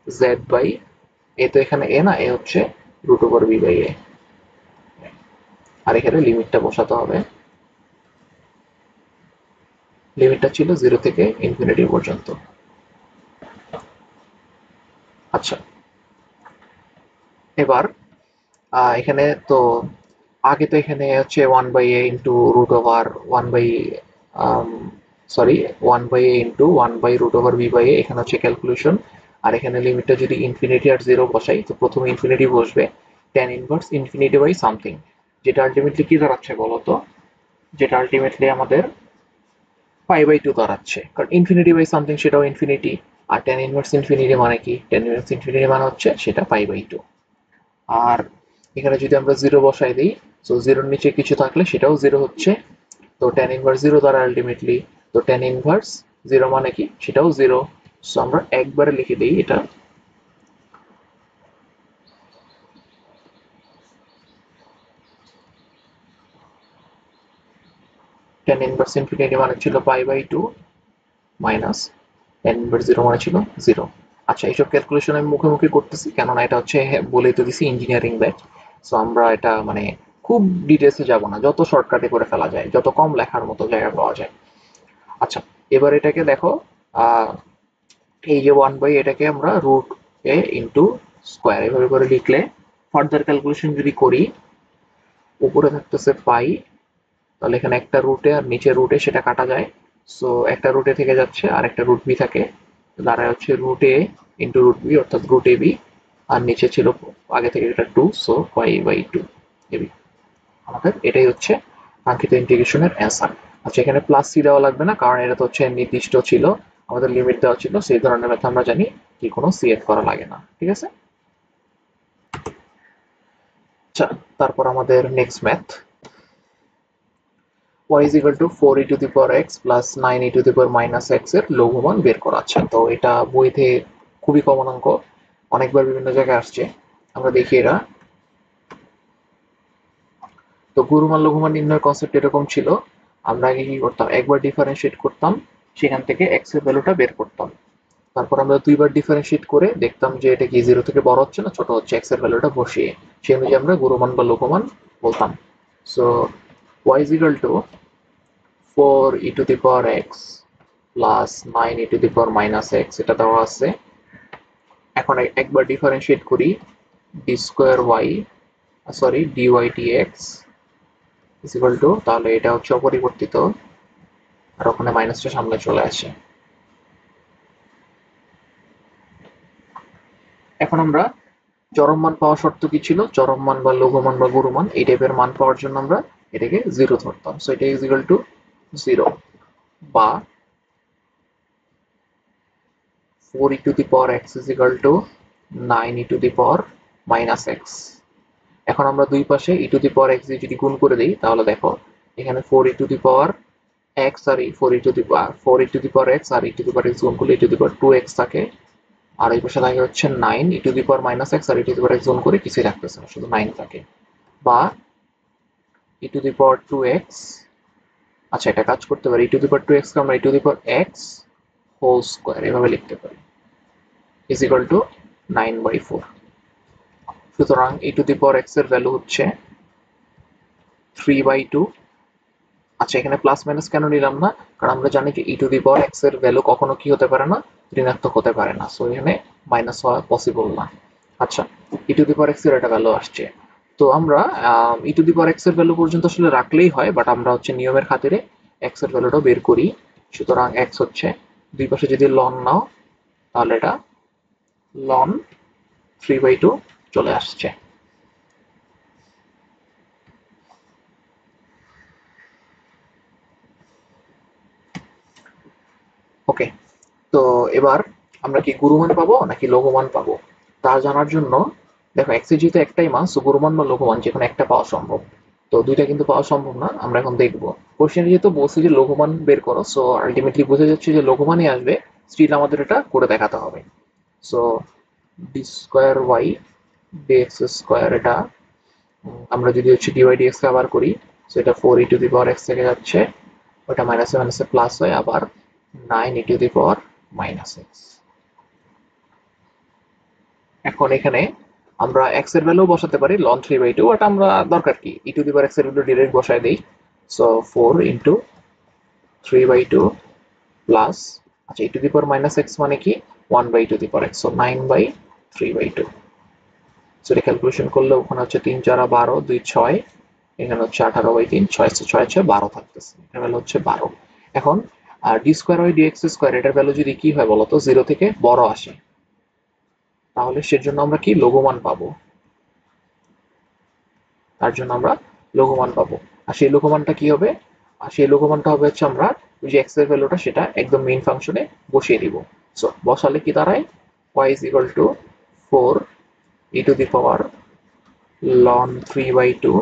z/a, তো এখানে a না, a হচ্ছে √b/a, আর এখানে লিমিটটা বসাতে হবে। লিমিটটা ছিল 0 থেকে ইনফিনিটি পর্যন্ত। আচ্ছা, এবার এখানে তো আগে তো এখানে হচ্ছে 1/a into root over 1 by sorry 1/a into 1/√b/a, এখানে হচ্ছে ক্যালকুলেশন। আর এখানে লিমিটটা যদি ইনফিনিটি আর 0 বসাই, তো প্রথমে ইনফিনিটি বসবে, tan inverse infinity by something, যেটা আলটিমেটলি কি দাঁড়াচ্ছে বলতো, যেটা আলটিমেটলি আমাদের π/2 দাঁড়াচ্ছে, কারণ ইনফিনিটি বাই সামথিং সেটাও ইনফিনিটি, আর tan ইনভার্স ইনফিনিটি মানে কি, tan ইনভার্স ইনফিনিটি মানে হচ্ছে সেটা π/2। আর এখানে যদি আমরা 0 বসাই দিই, সো 0-র নিচে কিছু থাকলে সেটাও 0 হচ্ছে, তো tan ইনভার্স 0 দ্বারা আলটিমেটলি, তো tan ইনভার্স 0 মানে কি, সেটাও 0। সো আমরা একবারে লিখে দিই এটা, tan ইনভার্স ইনফিনিটি মানে ছিল π/2 মাইনাস tan ইনভার্স 0 মানে ছিল 0। আচ্ছা, এইসব ক্যালকুলেশন আমি মুখে মুখে করতেছি, কেননা এটা হচ্ছে বলেই তো দিছি ইঞ্জিনিয়ারিং ব্যাচ। সো আমরা এটা মানে খুব ডিটেলসে যাব না, যত শর্টকাটে করে ফেলা যায়, যত কম লেখার মতো জায়গা পাওয়া যায়। আচ্ছা, এবার এটাকে দেখো, আহ, এই যে 1/, এটাকে আমরা √a ইন্টু স্কোয়ার এভাবে করে লিখলে, ফার্দার ক্যালকুলেশন যদি করি, উপরে থাকতেছে পাই, তাহলে এখানে একটা রুটে আর নিচে রুটে সেটা কাটা যায়। সো একটা রুটে থেকে যাচ্ছে আর একটা রুট বি থাকে, দাঁড়ায় হচ্ছে √a ইন্টু √b, অর্থাৎ √ab, আর নিচে ছিল আগে থেকে এটা 2, সো π/2 এবি। আমাদের এটাই হচ্ছে কাঙ্ক্ষিত ইন্টিগ্রেশনের অ্যান্সার। আচ্ছা, এখানে প্লাস সি দেওয়া লাগবে না, কারণ এটা তো হচ্ছে নির্দিষ্ট ছিল, আমাদের লিমিট দেওয়া ছিল, সেই ধরনের ম্যাথ আমরা জানি কি কোনো সি এড করা লাগে না, ঠিক আছে। আচ্ছা, তারপর আমাদের next math, y is equal to 4e⁻x plus 9e⁻x এর লঘুমান বের করা। আছে তো এটা বইতে খুবই কমন অঙ্ক, অনেকবার বিভিন্ন জায়গায় আসছে, আমরা দেখি এরা। তো গুরুমান লঘুমান নির্ণয় কনসেপ্ট এরকম ছিল, আমরা আগে কি করতাম, একবার ডিফারেন্সিয়েট করতাম, সেখান থেকে এক্স এর ভ্যালুটা বের করতাম, তারপর আমরা দুইবার ডিফারেন্সিয়েট করে দেখতাম যে এটা কি 0 থেকে বড় হচ্ছে না ছোট হচ্ছে, এক্স এর ভ্যালুটা বসিয়ে সেই অনুযায়ী আমরা গুরুমান বা লঘুমান বলতাম। So y is equal to 4e⁻x plus 9e⁻x এটা দেওয়া আছে। এখন একবার ডিফারেন্সিয়েট করি, dy is equal to, তাহলে এটা হচ্ছে অপরিবর্তিত, আর ওখানে মাইনাসটা সামনে চলে আসে। এখন আমরা চরম মান পাওয়া শর্ত কি ছিল, চরম মান বা লঘুমান বা গুরুমান এই টাইপের মান পাওয়ার জন্য আমরা এটাকে 0 ধরতাম। সো এটা ইজ ইকুয়াল টু 0, বা 4e⁻x is equal to 9e⁻x। এখন আমরা দুই পাশে e⁻x দিয়ে যদি গুণ করে দিই, তাহলে দেখো এখানে 4e⁻x আর 4e⁻x আর e⁻x গুণ করলে e⁻2x থাকে, আর এই পাশে থাকে হচ্ছে 9e⁻x আর e⁻x গুণ করে কিছুই থাকতেছে না, শুধু 9 থাকে, বা e⁻2x। আচ্ছা, এটা কাজ করতে পারি, e⁻2x কে আমরা e⁻x হোল স্কোয়ার এভাবে লিখতে পারি, ইজ ইকুয়াল টু 9/4। সুতরাং e⁻x এর ভ্যালু হচ্ছে 3/2। আচ্ছা, এখানে প্লাস মাইনাস কেন নিলাম না, কারণ আমরা জানি যে e⁻x এর ভ্যালু কখনো কি হতে পারে না, ঋণাত্মক হতে পারে না, সো এখানে মাইনাস হওয়া পসিবল না। আচ্ছা, e⁻x এর একটা ভ্যালু আসছে, তো আমরা e⁻x এর ভ্যালু পর্যন্ত আসলে রাখলেই হয়, বাট আমরা হচ্ছে নিয়মের খাতিরে x এর ভ্যালুটা বের করি। সুতরাং x হচ্ছে, দুই পাশে যদি লন নাও, তাহলে এটা লন 3/2 চলে আসছে। এবার আমরা কি গুরুমান পাবো নাকি লঘুমান পাবো তা জানার জন্য দেখো এক্স এর যেহেতু একটাই মান, সো গুরুমান বা লঘুমান যে কোনো একটা পাওয়া সম্ভব। তো দুইটা কিন্তু পাওয়া সম্ভব না, আমরা এখন দেখবো। কোশ্চেন যেহেতু বলছে যে লঘুমান বের করো, সো আলটিমেটলি বোঝা যাচ্ছে যে লঘুমানই আসবে। স্টিল আমাদের এটা করে দেখাতে হবে। So D square Y dx square, এটা আমরা যদি হচ্ছে ডিওয়াই ডিএক্স কে আবার করি, সেটা 4e⁴x থেকে যাচ্ছে, ওটা মাইনাসে মাইনাসে প্লাস হয়, আবার 9e⁻−x। এখন এখানে আমরা এক্স এর ভ্যালু বসাতে পারি ln 3/2, এটা আমরা দরকার কি e⁻x এর ভ্যালু ডিরেক্ট বসায় দেই। সো 4 ইন্টু 3/2 প্লাস, আচ্ছা e⁻−x মানে কি 1/e⁻x, সো 9/3/2। সো এটা ক্যালকুলেশন করলে ওখানে হচ্ছে 3 4 12, 2 6, এখানে হচ্ছে 18/3, 6 6 6 12 থাকতেছে, এটার ভ্যালু হচ্ছে 12। এখন D square Y dx square, এটার ভ্যালু যদি কি হয় বলতো, 0 থেকে বড় আসে, তাহলে সেজন্য আমরা কি লঘুমান পাবো, তার জন্য আমরা লঘুমান পাবো। আর সেই লঘুমানটা কি হবে, আর সেই লঘুমানটা হবে হচ্ছে আমরা ওই যে এক্স এর ভ্যালুটা সেটা একদম মেইন ফাংশনে বসিয়ে দিব। সো বসালে কি দাঁড়ায়, y is equal to 4 e⁻ln 3/2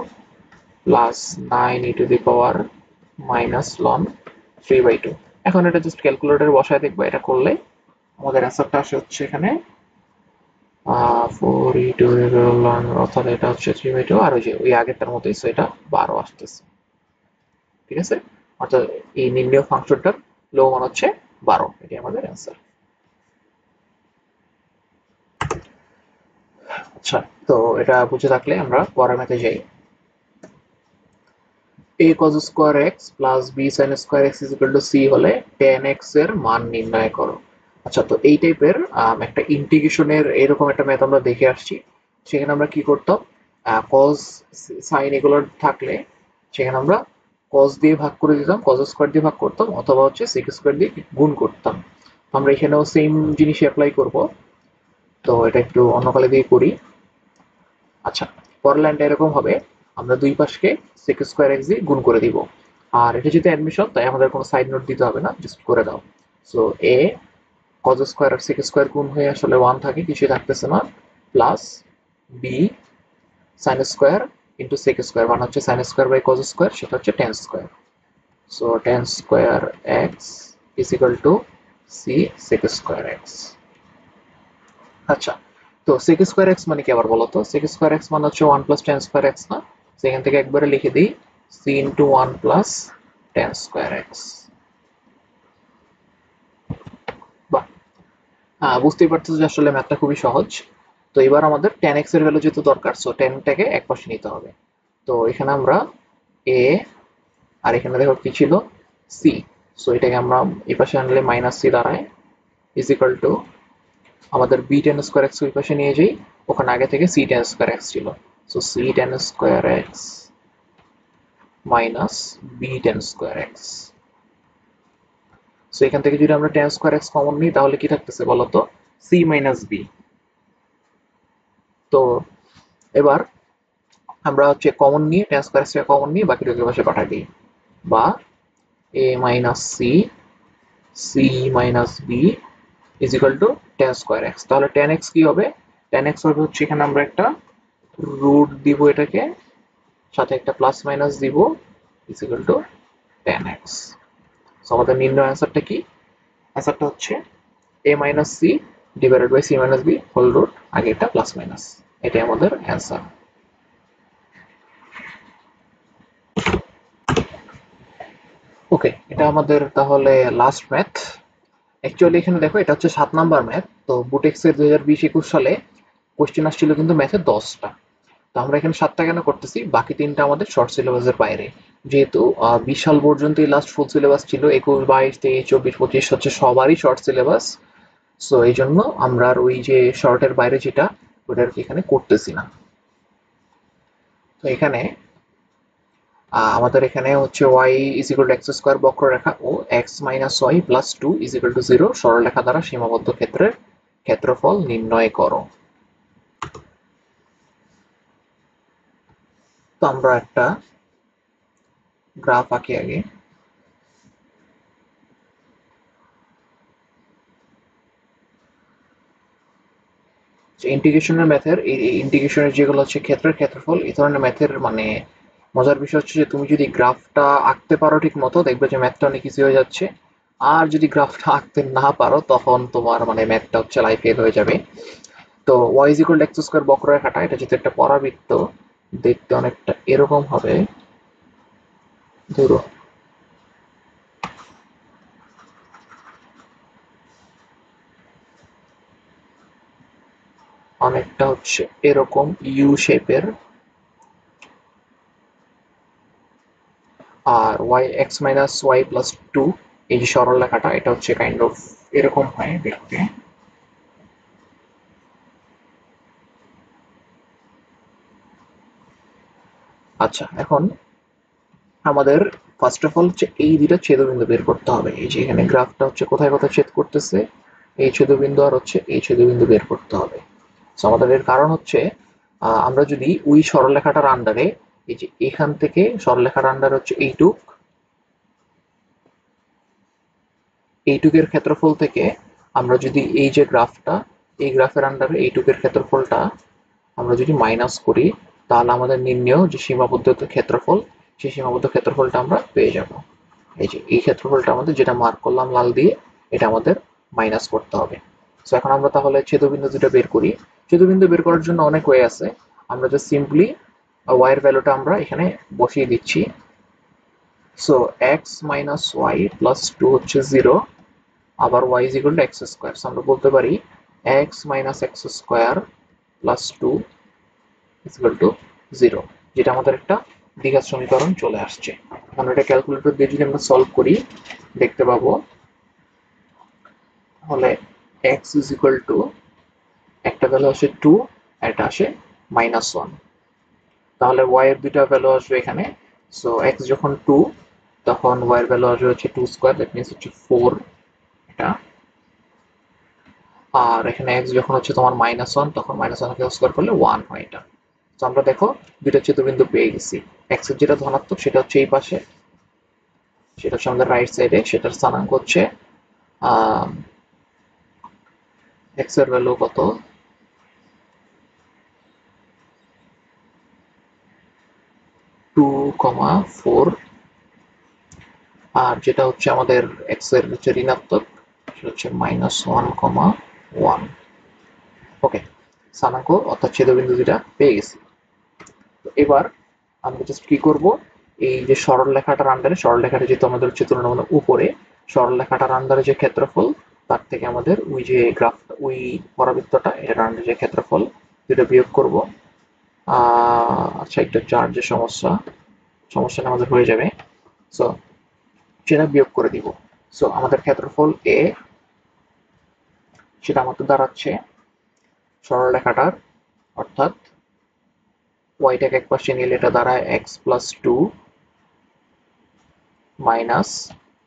plus 9 e⁻−ln 3/2। এখন এটা জাস্ট ক্যালকুলেটরে বসায় দেখবো, এটা করলে আমাদের অ্যান্সারটা আসে হচ্ছে এখানে 4e⁻ln, অর্থাৎ এটা হচ্ছে 3/2, আর ওই যে ওই আগেরটার মতোই, সো এটা 12 আসতেছে। ঠিক আছে, অর্থাৎ এই নির্ণয় ফাংশনটার লঘুমান হচ্ছে 12, এটি আমাদের অ্যান্সার। আচ্ছা, তো এটা বুঝে থাকলে আমরা পরের ম্যাথে যাই। a cos square x plus b sin square x is equal two c হলে tan x এর মান নির্ণয় করো। আচ্ছা, তো এই টাইপের একটা ইন্টিগ্রেশনের এরকম একটা ম্যাথ আমরা দেখে আসছি। সেখানে আমরা কি করতাম, cos sin এগুলোর থাকলে সেখানে আমরা cos দিয়ে ভাগ করে দিতাম, cos স্কোয়ার দিয়ে ভাগ করতাম, অথবা হচ্ছে sec স্কোয়ার দিয়ে গুণ করতাম। আমরা এখানেও সেম জিনিস অ্যাপ্লাই করব। তো এটা একটু অন্য কালে দিয়ে করি। আচ্ছা, পরের লাইনটা এরকম হবে, আমরা দুই পাশকে sec স্কোয়ার এক্স দিয়ে গুণ করে দিব। আর এটা যেহেতু অ্যাডমিশন, তাই আমাদের কোনো সাইড নোট দিতে হবে না, জাস্ট করে দাও। সো এ cos স্কোয়ার আর sec স্কোয়ার গুণ হয়ে আসলে 1 থাকে, কিছুই থাকতেছে না, plus b sin square into sec square, মানে হচ্ছে sin square by cos square, সেটা হচ্ছে tan square. So tan square x is equal to c sec square x. আচ্ছা, তো sec স্কোয়ার এক্স মানে কি আবার বলো তো, sec স্কোয়ার এক্স মানে হচ্ছে 1 প্লাস tan স্কোয়ার এক্স না? সেখান থেকে একবারে লিখে দিই c into 1 plus tan square x. বাহ, বুঝতেই পারতেছো যে আসলে ম্যাথটা খুবই সহজ। তো এবার আমাদের tan x এর ভ্যালু যেহেতু দরকার, সো tanটাকে এক পাশে নিতে হবে। তো এখানে আমরা a, আর এখানে দেখো কি ছিল, c, সো এটাকে আমরা এই পাশে আনলে মাইনাস c দাঁড়ায়, ইজ ইকুয়াল টু আমাদের b tan স্কোয়ার এক্স ওই পাশে নিয়ে যাই, ওখানে আগে থেকে c tan স্কোয়ার এক্স ছিল, so c tan square x minus b tan square x. So এখান থেকে যদি আমরা tan স্কোয়ার এক্স কমন নিই, তাহলে কি থাকতেছে বলতো, c মাইনাস b। তো এবার আমরা হচ্ছে কমন নিয়ে tan স্কোয়ার এক্স কমন নিয়ে বাকিটাকে পাশে পাঠিয়ে দিই, বা a minus c minus b is equal to tan square x. তাহলে tan x কি হবে, tan x হবে হচ্ছে এখানে আমরা একটা রুট দিব এটাকে, সাথে একটা প্লাস মাইনাস দিব, is equal to tan x। সো আমাদের নির্ণয় অ্যান্সারটা কি, অ্যান্সারটা হচ্ছে a minus c divided by c minus b whole root, আগে একটা প্লাস মাইনাস, এটাই আমাদের অ্যান্সার। ওকে, এটা আমাদের তাহলে লাস্ট ম্যাথ। অ্যাকচুয়ালি এখানে দেখো এটা হচ্ছে 7 নাম্বার ম্যাথ। তো বুটেক্সের 2020-21 সালে কোশ্চেন আসছিল কিন্তু ম্যাথে 10টা। তো আমরা এখানে 7টা কেন করতেছি, বাকি 3টা আমাদের শর্ট সিলেবাসের বাইরে। যেহেতু 20 সাল পর্যন্তই লাস্ট ফুল সিলেবাস ছিল, 21 22 23 24 25 হচ্ছে সবারই শর্ট সিলেবাস। সো এই জন্য আমরা আর ওই যে শর্টের বাইরে যেটা, ওটা আর কি এখানে করতেছি না। তো এখানে আমাদের এখানে হচ্ছে y is equal to x square বক্ররেখা ও x minus y plus 2 is equal to 0 সরলরেখা দ্বারা সীমাবদ্ধ ক্ষেত্রের ক্ষেত্রফল নির্ণয় করো। তো আমরা একটা গ্রাফ আঁকি আগে। ইন্টিগ্রেশনের ম্যাথের এই ইন্টিগ্রেশনের যেগুলো হচ্ছে ক্ষেত্রের ক্ষেত্রফল এই ধরনের ম্যাথের মানে মজার বিষয় হচ্ছে যে তুমি যদি গ্রাফটা আঁকতে পারো ঠিক মতো দেখবে যে ম্যাথটা অনেক ইজি হয়ে যাচ্ছে। আর যদি গ্রাফটা আঁকতে না পারো তখন তোমার মানে ম্যাথটা হচ্ছে লাইফ ফেল হয়ে যাবে। তো y is equal to x square বক্ররেখাটা এটা যেহেতু একটা পরাবৃত্ত দেখতে অনেকটা এরকম হবে। ধরো অনেকটা হচ্ছে এরকম ইউ শেপের। আর y x minus y plus two এই যে সরল লেখাটা এটা হচ্ছে কাইন্ড অফ এরকম হয় দেখতে। আচ্ছা এখন আমাদের ফার্স্ট অফ অল হচ্ছে এই দুইটা ছেদবিন্দু বের করতে হবে। এই যে এখানে গ্রাফটা হচ্ছে কোথায় কোথায় ছেদ করতেছে এই ছেদবিন্দু আর হচ্ছে এই ছেদবিন্দু বের করতে হবে। তো আমাদের এর কারণ হচ্ছে আমরা যদি ওই সরলরেখাটার আন্ডারে এই যে এখান থেকে সরলরেখার আন্ডারে হচ্ছে এইটুকের ক্ষেত্রফল থেকে আমরা যদি এই যে গ্রাফটা এই গ্রাফের আন্ডারে এইটুকের ক্ষেত্রফলটা আমরা যদি মাইনাস করি তাহলে আমাদের নির্ণেয় যে সীমাবদ্ধ ক্ষেত্রফল সেই সীমাবদ্ধ ক্ষেত্রফলটা আমরা পেয়ে যাব। এই যে এই ক্ষেত্রফলটা আমাদের যেটা মার্ক করলাম লাল দিয়ে এটা আমাদের মাইনাস করতে হবে। সো এখন আমরা তাহলে ছেদবিন্দু দুটো বের করি। ছেদবিন্দু বের করার জন্য অনেক ওয়ে আছে। আমরা জাস্ট সিম্পলি ওয়াই এর ভ্যালুটা আমরা এখানে বসিয়ে দিচ্ছি। So x minus y plus two হচ্ছে জিরো, আবার y is equal to x square. আমরা বলতে পারি x minus x square plus two is equal to zero, যেটা আমাদের একটা দ্বিঘাত সমীকরণ চলে আসছে। এখন এটা ক্যালকুলেটর দিয়ে যদি আমরা সলভ করি দেখতে পাবো তাহলে এক্স ইজ ইকুয়াল টু একটা ভ্যালু আসে টু, একটা আসে মাইনাস ওয়ান। তাহলে ওয়াই এর দুইটা ভ্যালু আসবে এখানে। সো এক্স যখন টু তখন ওয়াই এর ভ্যালু আসবে হচ্ছে টু স্কোয়ার, দ্যাট মিনস হচ্ছে ফোর এটা। আর এখানে এক্স যখন হচ্ছে তোমার মাইনাস ওয়ান তখন মাইনাস ওয়ান স্কোয়ার করলে ওয়ান হয় এটা। তো আমরা দেখো দুইটা ছেদবিন্দু পেয়ে গেছি। এক্স এর যেটা ধনাত্মক সেটা হচ্ছে এই পাশে, সেটা হচ্ছে আমাদের রাইট সাইডে, সেটার স্থানাঙ্ক হচ্ছে এক্স এর ভ্যালু কত, টু কমা ফোর। আর যেটা হচ্ছে আমাদের এক্স এর হচ্ছে ঋণাত্মক সেটা হচ্ছে মাইনাস ওয়ান কমা ওয়ান। ওকে, স্থানাঙ্ক অর্থাৎ ছেদবিন্দু দুটা পেয়ে গেছি। তো এবার আমরা জাস্ট কি করব, এই যে সরল রেখাটার আন্ডারে, সরল রেখাটা যেহেতু আমাদের হচ্ছে তুলনামূলক উপরে, সরল রেখাটার আন্ডারে যে ক্ষেত্রফল তার থেকে আমাদের ওই যে গ্রাফ ওই পরাবৃত্তটা এটার আন্ডারে যে ক্ষেত্রফল যেটা বিয়োগ করব। আচ্ছা একটা চার্জের সমস্যাটা আমাদের হয়ে যাবে। সো সেটা বিয়োগ করে দিব। সো আমাদের ক্ষেত্রফল এ সেটা আমাদের দাঁড়াচ্ছে সরল রেখাটার, অর্থাৎ ওয়াইটাকে এক পাশে নিলে এটা দাঁড়ায় এক্স প্লাস টু মাইনাস,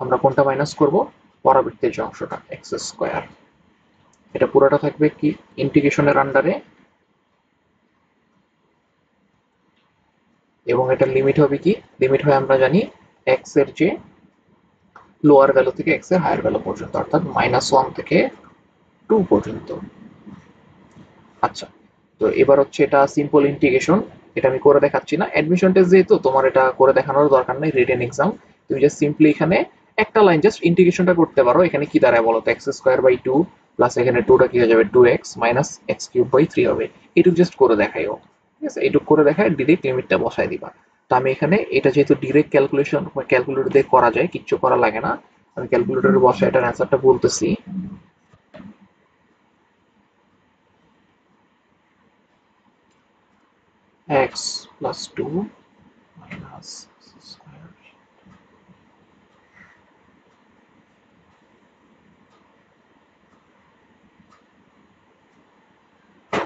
আমরা কোনটা মাইনাস করব, পরাবৃত্তের যে অংশটা এক্স স্কোয়ার। এটা পুরোটা থাকবে কি ইন্টিগ্রেশনের আন্ডারে, এবং এটার লিমিট হবে কি, লিমিট হয় আমরা জানি এক্স এর যে লোয়ার ভ্যালু থেকে এক্স এর হায়ার ভ্যালু পর্যন্ত, অর্থাৎ মাইনাস ওয়ান থেকে টু পর্যন্ত। আচ্ছা, তো এবার হচ্ছে এটা সিম্পল ইন্টিগ্রেশন, এটা আমি করে দেখাচ্ছি না। অ্যাডমিশন টেস্ট যেহেতু তোমার এটা করে দেখানোর দরকার নেই, রিটেন এক্সাম তুমি জাস্ট সিম্পলি এখানে একটা লাইন জাস্ট ইন্টিগ্রেশনটা করতে পারো। এখানে কি দাঁড়ায় বলো তো, x square by two plus এখানে টুটা কি হয়ে যাবে two x minus x cube by three হবে। এটুকু জাস্ট করে দেখাইও, ঠিক আছে? এটুকু করে দেখায় ডিরেক্ট লিমিটটা বসায় দিবা। তো আমি এখানে এটা যেহেতু ডিরেক্ট ক্যালকুলেশন ক্যালকুলেটর দিয়ে করা যায়, কিচ্ছু করা লাগে না, আমি ক্যালকুলেটরে বসায় এটার অ্যান্সারটা বলতেছি। X plus two minus square.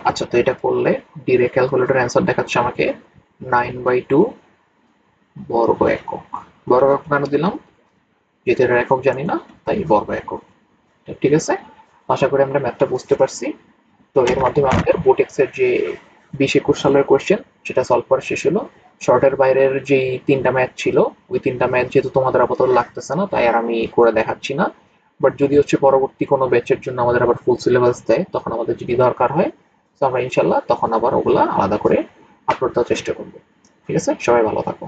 আচ্ছা, তো এটা করলে ডিরেক্ট ক্যালকুলেটর অ্যান্সার দেখাচ্ছে আমাকে 9/2 বর্গ একক। বর্গ একক কেন দিলাম, যেহেতু এটার একক জানি না তাই বর্গ একক। ঠিক আছে, আশা করি আমরা ম্যাথটা বুঝতে পারছি। তো এর মাধ্যমে আমাদের বোটেক্স এর যে 20-21 সালের কোয়েশ্চেন সেটা সলভ করা শেষ হলো। শর্টের বাইরের যেই তিনটা ম্যাথ ছিল ওই তিনটা ম্যাথ যেহেতু তোমাদের আপাতত লাগতেছে না তাই আর আমি করে দেখাচ্ছি না। বাট যদি হচ্ছে পরবর্তী কোনো ব্যাচের জন্য আমাদের আবার ফুল সিলেবাস দেয় তখন আমাদের যদি দরকার হয় তো আমরা ইনশাল্লাহ তখন আবার ওগুলা আলাদা করে আপলোড দেওয়ার চেষ্টা করবো। ঠিক আছে, সবাই ভালো থাকো।